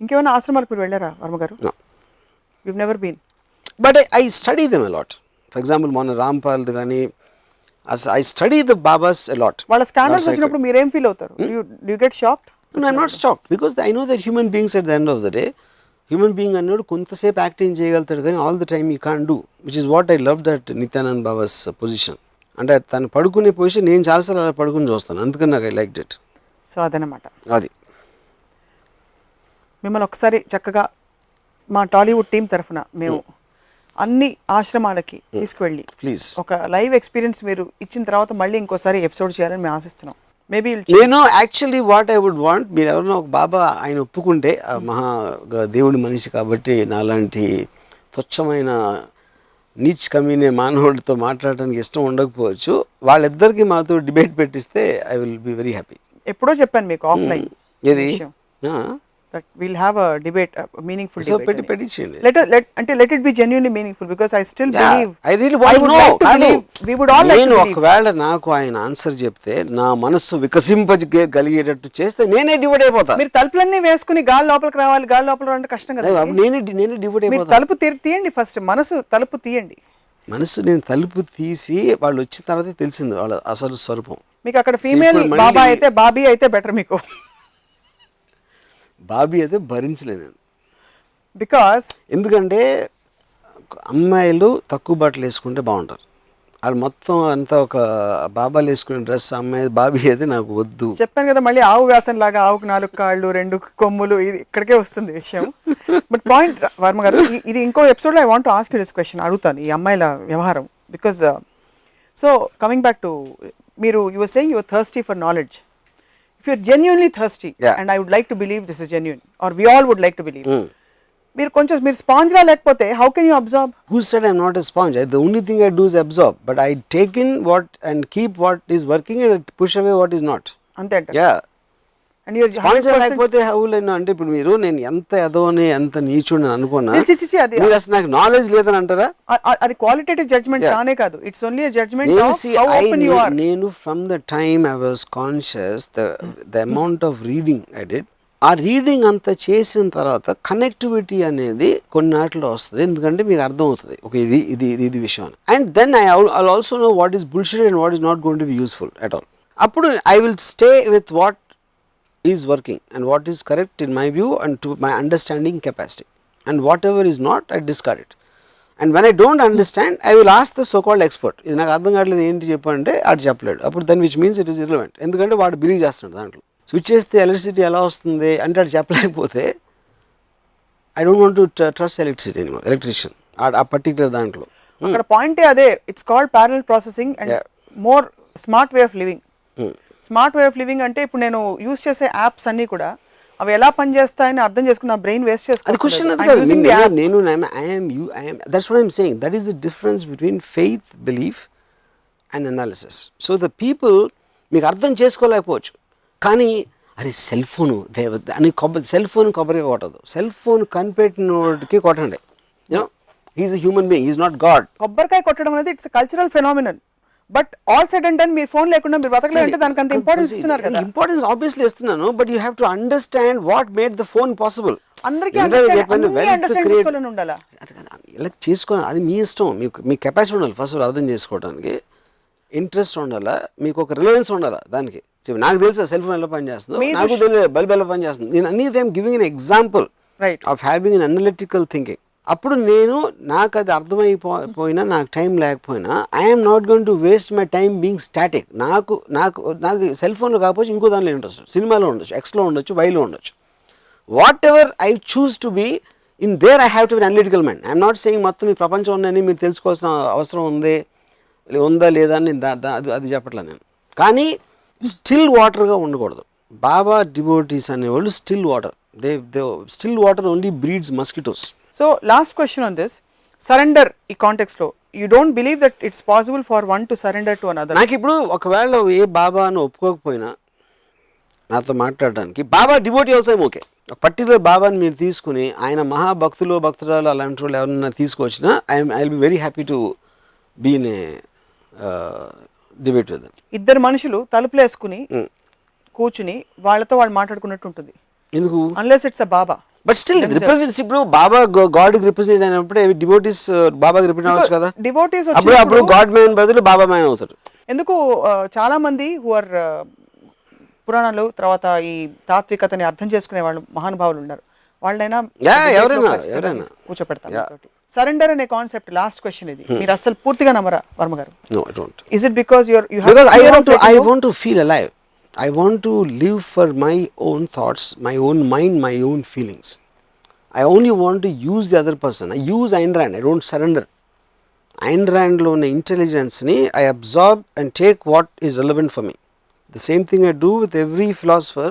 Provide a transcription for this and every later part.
ఇంకేమైనా ఆశ్రమాలకు మీరు వెళ్ళారా వర్మ గారు? No. You've never been. But I study them a lot. For example, మొన్న రాంపాల్ కానీ I study the Babas a lot. వాళ్ళ స్కానర్స్ వచ్చినప్పుడు మీరేం ఫీల్ అవుతారు? You get shocked? No, I'm not shocked because I know that human beings at the end of the day, human being అన్నాడు కొంతసేపు acting చేయగలుగుతాడు కానీ all the time you can do, which is what I love that Nityanand Baba's position. అంటే తను పడుకునే position నేను చాలాసార్లు అలా పడుకుని చూస్తాను, అందుకని నాకు ఐ లైక్ ఇట్. సో అదనమాట. అది మిమ్మల్ని ఒకసారి చక్కగా మా టాలీవుడ్ టీం తరఫున మేము అన్ని ఆశ్రమాలకి తీసుకువెళ్ళి ప్లీజ్ ఒక లైవ్ ఎక్స్పీరియన్స్ మీరు ఇచ్చిన తర్వాత మళ్ళీ ఇంకోసారి ఎపిసోడ్ చేయాలని మేము ఆశిస్తున్నాం. మేబీ నేను actually what I would want, మీరు ఎవరైనా ఒక బాబా ఆయన ఒప్పుకుంటే మహా దేవుడి మనిషి కాబట్టి నాలాంటి తుచ్చమైన నీచ్ కమీనే మానవుడితో మాట్లాడడానికి ఇష్టం ఉండకపోవచ్చు, వాళ్ళిద్దరికి మాతో డిబేట్ పెట్టిస్తే I will be very happy. ఎప్పుడో చెప్పాను మీకు ఆఫ్లైన్ ఏది that we'll have a debate, a meaningful so debate. పెట్టించండి. Let it be genuinely meaningful because I still believe. I really want to know. Like to believe. We would all like to నేను believe. ఒకవేళ నాకు ఆయన answer చెప్తే నా మనస్సు వికసింపగలిగేటట్టు చేస్తే నేనే divide అయిపోతా. మీరు తలుపులన్నీ వేసుకుని గాలి లోపలికి రావాలి, గాలి లోపల రావాలంటే కష్టం కదా. నేనే డివైడ్ మీరు అయిపోతా. తలుపు తీయండి ఫస్ట్, మనసు తలుపు తీయండి. మనసు నేను తలుపు తీసి వాళ్ళు వచ్చిన తర్వాత తెలిసింది వాళ్ళ అసలు స్వరూపం. మీకు అక్కడ ఫీమేల్ బాబా అయితే బాబీ అయితే బెటర్ మీకు. బాబీ అయితే భరించలేను బికాస్ ఎందుకంటే అమ్మాయిలు తక్కువ బట్టలు వేసుకుంటే బాగుంటారు, వాళ్ళు మొత్తం అంతా ఒక బాబాలు వేసుకునే డ్రెస్ అమ్మాయి బాబీ అయితే నాకు వద్దు. చెప్పాను కదా మళ్ళీ ఆవు వ్యాసం లాగా ఆవుకు 4 కాళ్ళు 2 కొమ్ములు, ఇది ఇక్కడికే వస్తుంది విషయం. బట్ పాయింట్ వర్మ గారు, ఇది ఇంకో ఎపిసోడ్లో I want to ask you this question, అడుగుతాను ఈ అమ్మాయిల వ్యవహారం. Because so coming back to మీరు you were saying you are thirsty for knowledge. If you're genuinely thirsty, and I would like to believe this is genuine, or we all would like to believe, మీరు sponge లా లేకపోతే how can you absorb? Who said I'm not a sponge? The only thing I do is absorb, but I take in what and keep what is working and push away what is not. అంతే అంట. Yeah. And you're sponge లేకపోతే హౌలైనా అంటే ఇప్పుడు మీరు నేను ఎంత ఎదవని ఎంత నీచుని అనుకున్నా అది మీరు అసలు నాకు నాలెడ్జ్ లేదని అంటారా? అది క్వాలిటేటివ్ జడ్జ్మెంట్ కానే కాదు, it's only a judgement of how open you are. నేను from the time I was conscious the amount of reading I did, ఆ రీడింగ్ అంతా చేసిన తర్వాత కనెక్టివిటీ అనేది కొన్నాటిలో వస్తుంది, ఎందుకంటే మీకు అర్థం అవుతుంది ఒక ఇది ఇది ఇది ఇది విషయం. And then I also know what is bullshit and what is not going to be useful at all. అప్పుడు I will stay with what is working and what is correct in my view and to my understanding capacity, and whatever is not I discard it. And when I don't understand I will ask the so called expert, ఇది నాకు అర్థం కావట్లేదు ఏంటి చెప్పంటే అది చెప్పలేడు, అప్పుడు then which means it is irrelevant, ఎందుకంటే వాడు బిలీవ్ చేస్తున్నాడు దాంట్లో. స్విచ్ చేస్తే ఎలక్ట్రిసిటీ ఎలా వస్తుంది అంటే అది చెప్పలేకపోతే I don't want to trust electricity anymore, electrician ఆ పర్టికులర్ దాంట్లో. అక్కడ పాయింటే అదే, it's called parallel processing and more smart way of living. Smart way of living అంటే ఇప్పుడు నేను యూస్ చేసే యాప్స్ అన్ని కూడా అవి ఎలా పనిచేస్తాయని అర్థం చేసుకుని నా బ్రెయిన్ వేస్ట్ అది క్వశ్చన్ అది కాదు. నేను that's what I am saying, that is the difference between faith, belief and analysis. So the people మీకు అర్థం చేసుకోలేకపోవచ్చు, కానీ అరే సెల్ ఫోను అని సెల్ ఫోన్ కొబ్బరిగా కొట్టదు, సెల్ ఫోన్ కనిపెట్టినోడికి కొట్టండి. You know he's a human being, he's not God. కొబ్బరికాయ కొట్టడం అనేది it's cultural phenomenon, but all said and done మీరు ఫోన్ లేకుండా మీరు బతకలేదంటే దానికి అంత ఇంపార్టెన్స్ ఇస్తున్నారు కదా. ఇంపార్టెన్స్ ఆబ్వియస్లీ ఇస్తున్నాను, but you have to understand what made the phone possible. అందరికీ ఉండాలా ఇలా చేసుకోవాలి, అది మీ ఇష్టం. మీ కెపాసిటీ ఉండాలి ఫస్ట్ అర్థం చేసుకోవడానికి, ఇంట్రెస్ట్ ఉండాలా, మీకు ఒక రిలవెన్స్ ఉండాలా దానికి. నాకు తెలుసా సెల్ ఫోన్ ఎలా పని చేస్తుందో, నాకు తెలియదు బల్బ్ ఎలా పని చేస్తుంది. నేను అన్ని I'm giving an example of having an analytical thinking. అప్పుడు నాకు అది అర్థమైపోయినా నాకు టైం లేకపోయినా I'm not going to waste my time being static. నాకు సెల్ ఫోన్లో కాకపోతే ఇంకో దానిలో ఇంట్రెస్ట్, సినిమాలో ఉండొచ్చు, ఎక్స్లో ఉండొచ్చు, వైలో ఉండొచ్చు. Whatever I choose to be in there I have to be analytical mind. I'm not saying మొత్తం ఈ ప్రపంచం ఉందని మీరు తెలుసుకోవాల్సిన అవసరం ఉందా లేదా అని అది చెప్పట్లేదు నేను. కానీ స్టిల్ వాటర్గా ఉండకూడదు. బాబా డివోటీస్ అనేవాళ్ళు still water, they still water only breeds mosquitoes. So last question on this, surrender ఈ కాంటెక్స్ట్ లో you don't believe that it's possible for one to surrender to another? నాకు ఇప్పుడు ఒకవేళ ఏ బాబాను ఒప్పుకోకపోయినా నాతో మాట్లాడడానికి బాబా డివోటీ ఆల్సో ఓకే. ఒక పర్టికులర్ బాబాని మీరు తీసుకుని ఆయన మహాభక్తులు భక్తురాలు అలాంటి వాళ్ళు ఎవరన్నా తీసుకొచ్చినా I will be very happy to be in a debate with them. ఇద్దరు మనుషులు తలుపులు వేసుకుని కూర్చుని వాళ్ళతో వాళ్ళు మాట్లాడుకున్నట్టు ఉంటుంది. ఎందుకు? Unless it's a Baba. But still represents ఇప్పుడు బాబా గాడ్ రిప్రజెంట్ అయినప్పుడు డివోటీస్ బాబాకి రిప్రజెంట్ అవ్వచ్చు కదా. డివోటీస్ అప్పుడు గాడ్ మ్యాన్ బదులు బాబా మ్యాన్ అవుతారు. ఎందుకు చాలా మంది హు ఆర్ పురాణాలు తర్వాత ఈ తాత్వికతని అర్థం చేసుకునే వాళ్ళు మహానుభావులు ఉన్నారు. వాళ్ళైనా ఎవరైనా కూర్చోపెడతారు. సరెండర్ అనే కాన్సెప్ట్ లాస్ట్ క్వశ్చన్ ఇది మీరు అసలు పూర్తిగా నమ్మరా వర్మ గారు? No, I don't. Is it because I want to feel alive. I want to live for my own thoughts, my own mind, my own feelings. I only want to use the other person. I use Ayn Rand. I don't surrender. Ayn Rand lo ఉన్న intelligence ni I absorb and take what is relevant for me. The same thing I do with every philosopher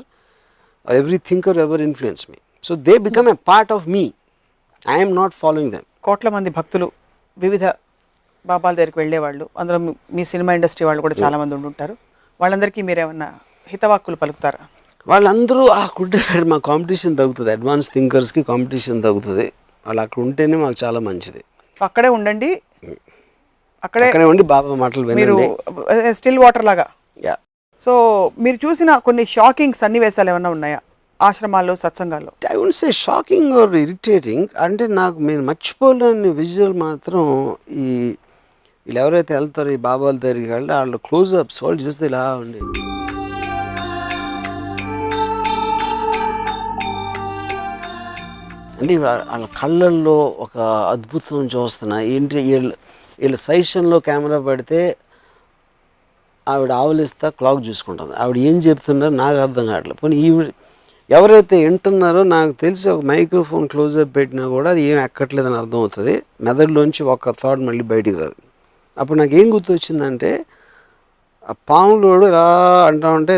or every thinker ever influenced me. So they become a part of me. I am not following them. కోట్ల మంది భక్తులు వివిధ బాబాల దగ్గరికి వెళ్ళేవాళ్ళు, అందులో మీ cinema industry వాళ్ళు కూడా చాలా మంది ఉండుంటారు. వాళ్ళందరికీ మీరేమన్నా హితవాక్కులు పలుకుతారా? వాళ్ళందరూ అక్కడ మా కాంపిటీషన్ తగ్గుతుంది, అడ్వాన్స్ థింకర్స్కి కాంపిటీషన్ తగ్గుతుంది. వాళ్ళు అక్కడ ఉంటేనే మాకు చాలా మంచిది. సో అక్కడే ఉండండి, అక్కడే ఉండి బాబా మాటలు మీరు స్టిల్ వాటర్ లాగా. యా. సో మీరు చూసిన కొన్ని షాకింగ్ సన్నివేశాలు ఏమన్నా ఉన్నాయా ఆశ్రమాల్లో సత్సంగాల్లో? I won't say shocking or irritating, అంటే నాకు నేను మర్చిపోలేని విజువల్ మాత్రం ఈ వీళ్ళు ఎవరైతే వెళ్తారో ఈ బాబాల దగ్గరికి వెళ్ళి వాళ్ళు క్లోజ్అప్స్ వాళ్ళు చూస్తే ఇలా ఉండి అంటే వాళ్ళ కళ్ళల్లో ఒక అద్భుతం చూస్తున్నా. ఏంటి వీళ్ళ సైషన్లో కెమెరా పెడితే ఆవిడ ఆవలిస్తా క్లాక్ చూసుకుంటుంది. ఆవిడ ఏం చెప్తున్నారో నాకు అర్థం కావట్లేదు. పోనీ ఈవిడ ఎవరైతే వింటున్నారో నాకు తెలిసి ఒక మైక్రోఫోన్ క్లోజ్అప్ పెట్టినా కూడా అది ఏం ఎక్కట్లేదని అర్థం అవుతుంది. మెదడులోంచి ఒక థాట్ మళ్ళీ బయటికి రాదు. అప్పుడు నాకు ఏం గుర్తొచ్చిందంటే ఆ పాములోడు ఇలా అంటూ ఉంటే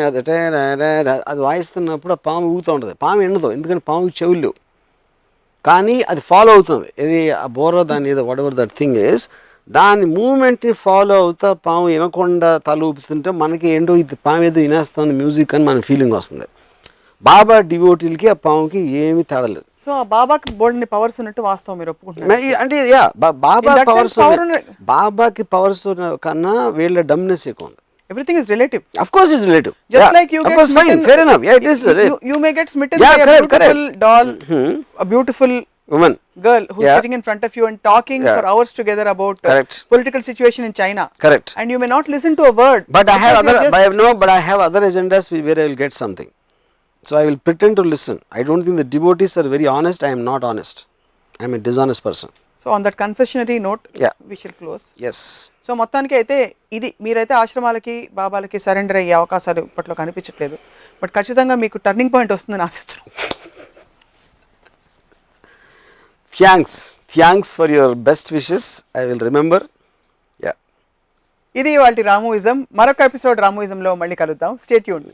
అదటే అది వాయిస్తున్నప్పుడు ఆ పాము ఊగుతూ ఉంటుంది. పాము ఎండదు, ఎందుకంటే పాముకి చెవులు లేవు, కానీ అది ఫాలో అవుతుంది. ఇది ఆ బోరో దాని ఏదో what ever that thing is, దాని మూమెంట్ని ఫాలో అవుతా పాము వినకుండా తల ఊపుతుంటే మనకి ఏంటో ఇది పాము ఏదో వినేస్తుంది మ్యూజిక్ అని మన ఫీలింగ్ వస్తుంది. బాబా డివోటీలకి ఆ పాముకి ఏమీ తేడలేదు. సో ఆ బాబాకి బోల్డ్ని పవర్స్ ఉన్నట్టు వాస్తవం మీరు ఒప్పుకుంటున్నారు? అంటే బాబాకి పవర్స్ కన్నా వీళ్ళ డమ్నెస్ ఎక్కువ ఉంది. Everything is relative. Of course it's relative. Just like you get smitten. Fine, fair enough. Yeah, it is. You may get smitten by a beautiful doll, a beautiful woman, girl who's sitting in front of you and talking for hours together about political situation in China. Correct. And you may not listen to a word. But I have other agendas where I will get something. So I will pretend to listen. I don't think the devotees are very honest. I am not honest. I am a dishonest person. So on that confessionary note, we shall close. Yes. So మొత్తానికి అయితే ఇది మీరైతే ఆశ్రమాలకి బాబాలకి surrender అయ్యే అవకాశాలు ఇప్పట్లో కనిపించట్లేదు. But ఖచ్చితంగా మీకు టర్నింగ్ పాయింట్ వస్తుందని ఆశిస్తున్నాను. Thanks for your best wishes. I will remember. ఇది వాటి రామోయిజం. మరొక ఎపిసోడ్ రామోయిజంలో మళ్ళీ కలుద్దాం. Stay tuned.